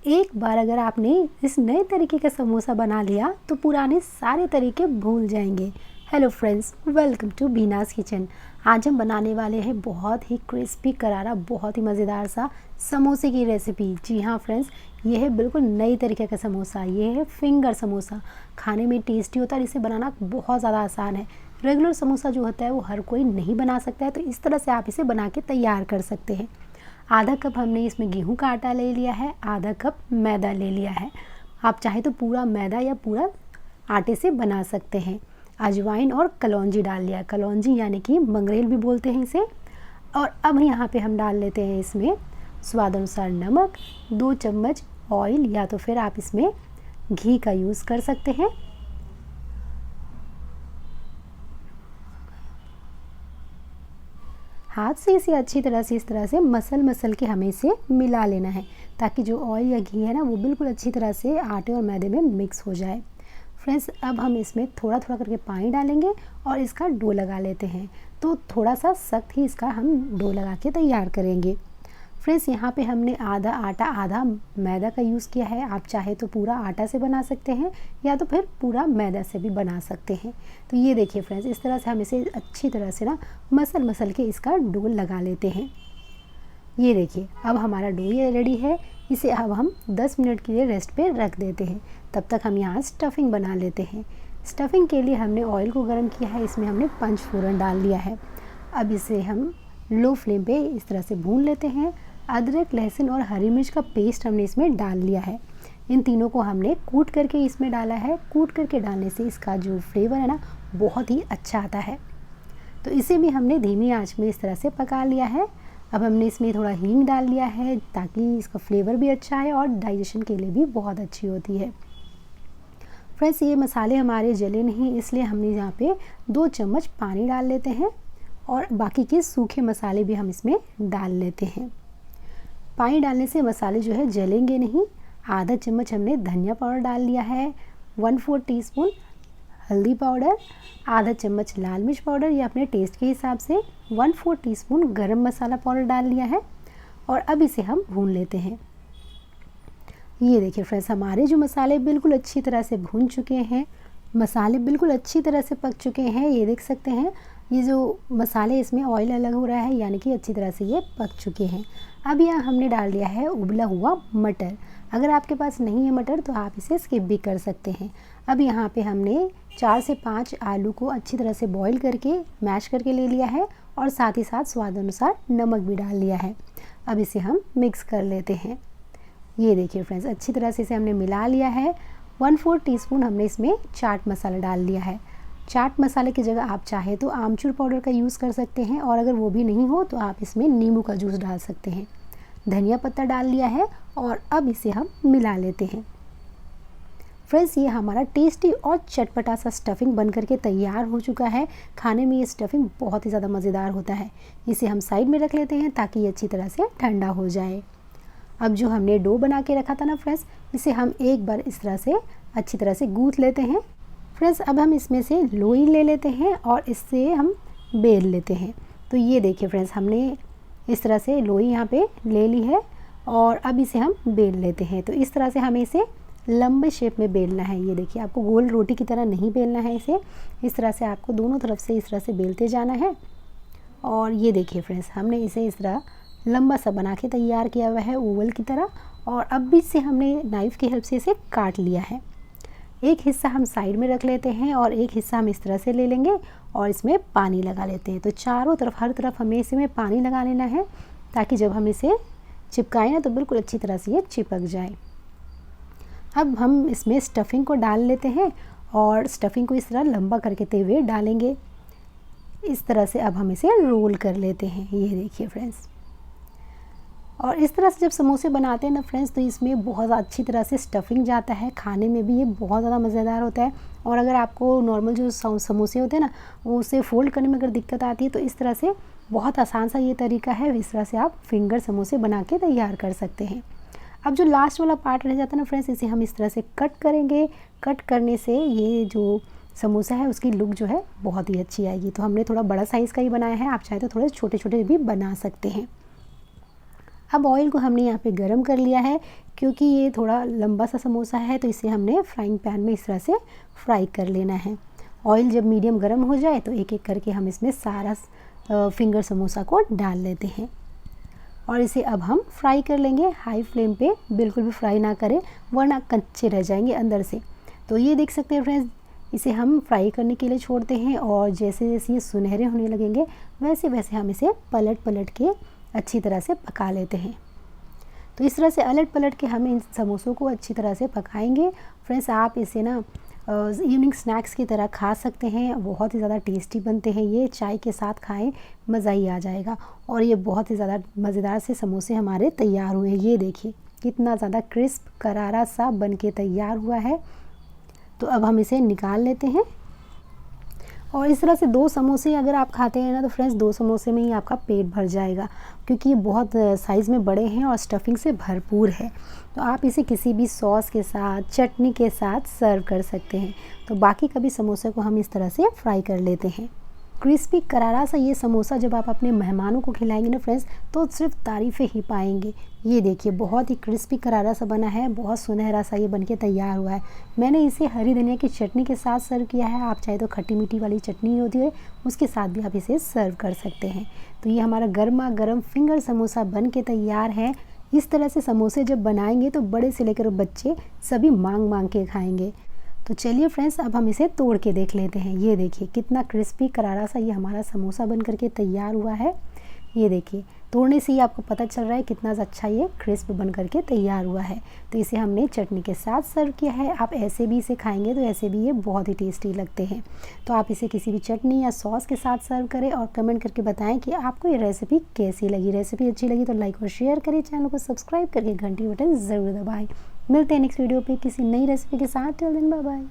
एक बार अगर आपने इस नए तरीके का समोसा बना लिया तो पुराने सारे तरीके भूल जाएंगे। Hello friends, welcome to Beena's kitchen. आज हम बनाने वाले हैं बहुत ही क्रिस्पी करारा, बहुत ही मज़ेदार सा समोसे की रेसिपी। जी हाँ फ्रेंड्स, ये है बिल्कुल नई तरीके का समोसा। ये है फिंगर समोसा। खाने में टेस्टी होता है और इसे बनाना बहुत ज़्यादा आसान है। रेगुलर समोसा जो होता है वो हर कोई नहीं बना सकता है, तो इस तरह से आप इसे बना के तैयार कर सकते हैं। आधा कप हमने इसमें गेहूं का आटा ले लिया है, आधा कप मैदा ले लिया है। आप चाहे तो पूरा मैदा या पूरा आटे से बना सकते हैं। अजवाइन और कलौंजी डाल लिया, कलौंजी यानी कि मंगरेल भी बोलते हैं इसे। और अब यहाँ पे हम डाल लेते हैं इसमें स्वाद अनुसार नमक, 2 चम्मच ऑयल या तो फिर आप इसमें घी का यूज़ कर सकते हैं। हाथ से इसे अच्छी तरह से इस तरह से मसल के हमें इसे मिला लेना है, ताकि जो ऑयल या घी है ना वो बिल्कुल अच्छी तरह से आटे और मैदे में मिक्स हो जाए। फ्रेंड्स, अब हम इसमें थोड़ा थोड़ा करके पानी डालेंगे और इसका डो लगा लेते हैं। तो थोड़ा सा सख्त ही इसका हम डो लगा के तैयार करेंगे। फ्रेंड्स, यहाँ पे हमने आधा आटा आधा मैदा का यूज़ किया है। आप चाहे तो पूरा आटा से बना सकते हैं या तो फिर पूरा मैदा से भी बना सकते हैं। तो ये देखिए फ्रेंड्स, इस तरह से हम इसे अच्छी तरह से ना मसल के इसका डो लगा लेते हैं। ये देखिए, अब हमारा डो ये रेडी है। इसे अब हम 10 मिनट के लिए रेस्ट पे रख देते हैं। तब तक हम यहाँ स्टफिंग बना लेते हैं। स्टफिंग के लिए हमने ऑयल को गर्म किया है, इसमें हमने पंचफोरन डाल लिया है। अब इसे हम लो फ्लेम पे इस तरह से भून लेते हैं। अदरक, लहसुन और हरी मिर्च का पेस्ट हमने इसमें डाल लिया है। इन तीनों को हमने कूट करके इसमें डाला है। कूट करके डालने से इसका जो फ्लेवर है ना बहुत ही अच्छा आता है। तो इसे भी हमने धीमी आंच में इस तरह से पका लिया है। अब हमने इसमें थोड़ा हींग डाल लिया है, ताकि इसका फ्लेवर भी अच्छा है और डाइजेशन के लिए भी बहुत अच्छी होती है। फ्रेंड्स, ये मसाले हमारे जले नहीं, इसलिए हमने यहाँ पे 2 चम्मच पानी डाल लेते हैं और बाकी के सूखे मसाले भी हम इसमें डाल लेते हैं। पानी डालने से मसाले जो है जलेंगे नहीं। आधा चम्मच हमने धनिया पाउडर डाल लिया है, 1/4 टीस्पून हल्दी पाउडर, आधा चम्मच लाल मिर्च पाउडर या अपने टेस्ट के हिसाब से, 1/4 टीस्पून गरम मसाला पाउडर डाल लिया है। और अब इसे हम भून लेते हैं। ये देखिए फ्रेंड्स, हमारे जो मसाले बिल्कुल अच्छी तरह से भून चुके हैं, मसाले बिल्कुल अच्छी तरह से पक चुके हैं। ये देख सकते हैं, ये जो मसाले इसमें ऑयल अलग हो रहा है, यानी कि अच्छी तरह से ये पक चुके हैं। अब यहाँ हमने डाल दिया है उबला हुआ मटर। अगर आपके पास नहीं है मटर तो आप इसे स्किप भी कर सकते हैं। अब यहाँ पे हमने 4 से 5 आलू को अच्छी तरह से बॉईल करके मैश करके ले लिया है और साथ ही साथ स्वाद अनुसार नमक भी डाल लिया है। अब इसे हम मिक्स कर लेते हैं। ये देखिए फ्रेंड्स, अच्छी तरह से इसे हमने मिला लिया है। 1/4 टीस्पून हमने इसमें चाट मसाला डाल लिया है। चाट मसाले की जगह आप चाहे तो आमचूर पाउडर का यूज़ कर सकते हैं, और अगर वो भी नहीं हो तो आप इसमें नींबू का जूस डाल सकते हैं। धनिया पत्ता डाल लिया है और अब इसे हम मिला लेते हैं। फ्रेंड्स, ये हमारा टेस्टी और चटपटा सा स्टफिंग बन करके तैयार हो चुका है। खाने में ये स्टफिंग बहुत ही ज़्यादा मज़ेदार होता है। इसे हम साइड में रख लेते हैं ताकि ये अच्छी तरह से ठंडा हो जाए। अब जो हमने डो बना के रखा था ना फ्रेंड्स, इसे हम एक बार इस तरह से अच्छी तरह से गूँथ लेते हैं। फ्रेंड्स, अब हम इसमें से लोई ले लेते हैं और इससे हम बेल लेते हैं। तो ये देखिए फ्रेंड्स, हमने इस तरह से लोई यहाँ पे ले ली है और अब इसे हम बेल लेते हैं। तो इस तरह से हमें इसे लंबे शेप में बेलना है। ये देखिए, आपको गोल रोटी की तरह नहीं बेलना है इसे। इस तरह से आपको दोनों तरफ से इस तरह से बेलते जाना है। और ये देखिए फ्रेंड्स, हमने इसे इस तरह लंबा सा बना के तैयार किया हुआ है ओवल की तरह। और अब भी इसे हमने नाइफ़ की हेल्प से इसे काट लिया है। एक हिस्सा हम साइड में रख लेते हैं और एक हिस्सा हम इस तरह से ले लेंगे और इसमें पानी लगा लेते हैं। तो चारों तरफ, हर तरफ हमें इसमें पानी लगा लेना है, ताकि जब हम इसे चिपकाएं ना तो बिल्कुल अच्छी तरह से ये चिपक जाए। अब हम इसमें स्टफिंग को डाल लेते हैं और स्टफिंग को इस तरह लंबा करके हुए डालेंगे। इस तरह से अब हम इसे रोल कर लेते हैं। ये देखिए फ्रेंड्स, और इस तरह से जब समोसे बनाते हैं ना फ्रेंड्स, तो इसमें बहुत अच्छी तरह से स्टफिंग जाता है। खाने में भी ये बहुत ज़्यादा मज़ेदार होता है। और अगर आपको नॉर्मल जो समोसे होते हैं ना, वो उसे फोल्ड करने में अगर दिक्कत आती है तो इस तरह से बहुत आसान सा ये तरीका है। इस तरह से आप फिंगर समोसे बना के तैयार कर सकते हैं। अब जो लास्ट वाला पार्ट रह जाता है ना फ्रेंड्स, इसे हम इस तरह से कट करेंगे। कट करने से ये जो समोसा है उसकी लुक जो है बहुत ही अच्छी आएगी। तो हमने थोड़ा बड़ा साइज़ का ही बनाया है, आप चाहे तो थोड़े छोटे छोटे भी बना सकते हैं। अब ऑयल को हमने यहाँ पे गरम कर लिया है, क्योंकि ये थोड़ा लंबा सा समोसा है तो इसे हमने फ्राइंग पैन में इस तरह से फ्राई कर लेना है। ऑयल जब मीडियम गरम हो जाए तो एक एक करके हम इसमें सारा फिंगर समोसा को डाल लेते हैं और इसे अब हम फ्राई कर लेंगे। हाई फ्लेम पे बिल्कुल भी फ्राई ना करें, वरना कच्चे रह जाएंगे अंदर से। तो ये देख सकते हैं फ्रेंड्स, इसे हम फ्राई करने के लिए छोड़ते हैं और जैसे जैसे ये सुनहरे होने लगेंगे वैसे वैसे हम इसे पलट पलट के अच्छी तरह से पका लेते हैं। तो इस तरह से अलट पलट के हम इन समोसों को अच्छी तरह से पकाएंगे। फ्रेंड्स, आप इसे ना इवनिंग स्नैक्स की तरह खा सकते हैं, बहुत ही ज़्यादा टेस्टी बनते हैं। ये चाय के साथ खाएं, मज़ा ही आ जाएगा। और ये बहुत ही ज़्यादा मज़ेदार से समोसे हमारे तैयार हुए हैं। ये देखिए कितना ज़्यादा क्रिस्प करारा सा बन के तैयार हुआ है। तो अब हम इसे निकाल लेते हैं और इस तरह से 2 समोसे अगर आप खाते हैं ना तो फ्रेंड्स 2 समोसे में ही आपका पेट भर जाएगा, क्योंकि ये बहुत साइज़ में बड़े हैं और स्टफिंग से भरपूर है। तो आप इसे किसी भी सॉस के साथ, चटनी के साथ सर्व कर सकते हैं। तो बाकी कभी समोसे को हम इस तरह से फ्राई कर लेते हैं। क्रिस्पी करारा सा ये समोसा जब आप अपने मेहमानों को खिलाएंगे ना फ्रेंड्स, तो सिर्फ तारीफ़ें ही पाएंगे। ये देखिए बहुत ही क्रिस्पी करारा सा बना है, बहुत सुनहरा सा ये बनके तैयार हुआ है। मैंने इसे हरी धनिया की चटनी के साथ सर्व किया है। आप चाहे तो खट्टी मीठी वाली चटनी होती है उसके साथ भी आप इसे सर्व कर सकते हैं। तो ये हमारा गर्मा गर्म फिंगर समोसा बन के तैयार है। इस तरह से समोसे जब बनाएंगे तो बड़े से लेकर बच्चे सभी मांग मांग के खाएंगे। तो चलिए फ्रेंड्स, अब हम इसे तोड़ के देख लेते हैं। ये देखिए कितना क्रिस्पी करारा सा ये हमारा समोसा बन करके तैयार हुआ है। ये देखिए तोड़ने से ही आपको पता चल रहा है कितना अच्छा ये क्रिस्प बन करके तैयार हुआ है। तो इसे हमने चटनी के साथ सर्व किया है। आप ऐसे भी इसे खाएंगे तो ऐसे भी ये बहुत ही टेस्टी लगते हैं। तो आप इसे किसी भी चटनी या सॉस के साथ सर्व करें और कमेंट करके बताएं कि आपको ये रेसिपी कैसी लगी। रेसिपी अच्छी लगी तो लाइक और शेयर करें, चैनल को सब्सक्राइब करके घंटी बटन ज़रूर दबाएँ। मिलते हैं नेक्स्ट वीडियो पे किसी नई रेसिपी के साथ। Till then bye bye.